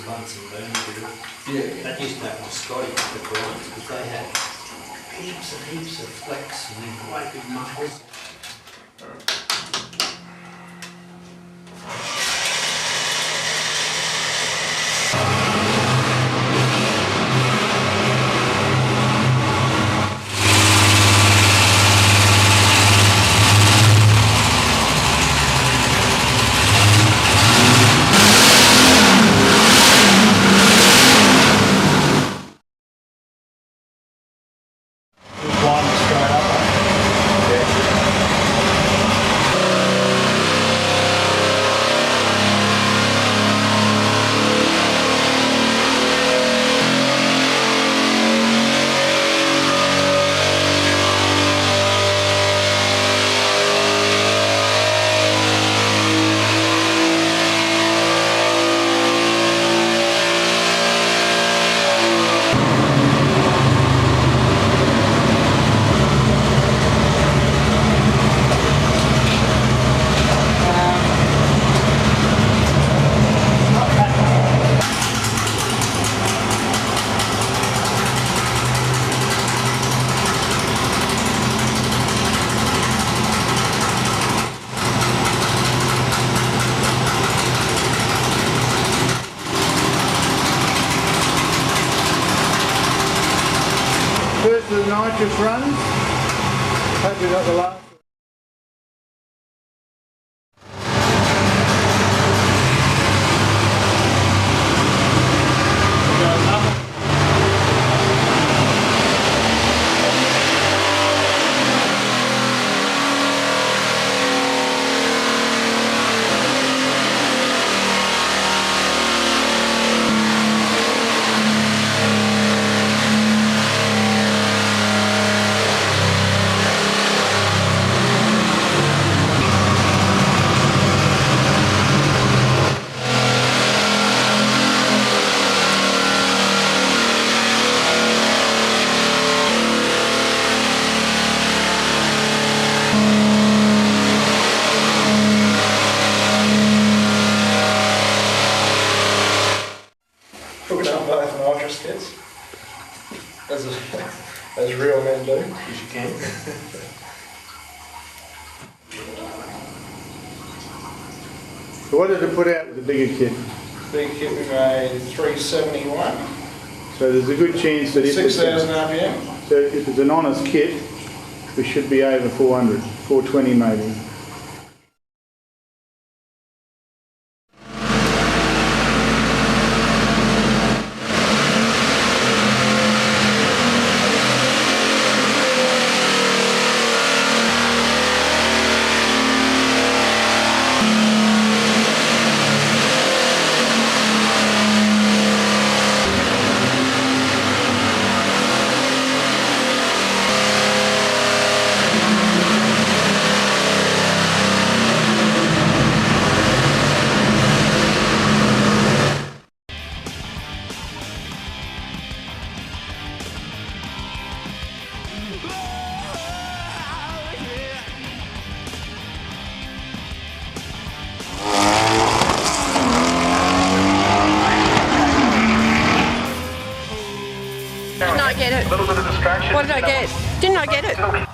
plants and burn to do it. Yeah. That used to happen to Scotty, the clients, because they had heaps and heaps of flecks and then great big muscles. First the nitrous runs, hope we got the last. Took it up both nitrous kits, as real men do. If you can. So what did it put out with the bigger kit? Big kit we made 371, So there's a good chance that if it's, 6,000 RPM. so if it's an honest kit, we should be over 400, 420 maybe. Did not get it. What did I get? Didn't I get it?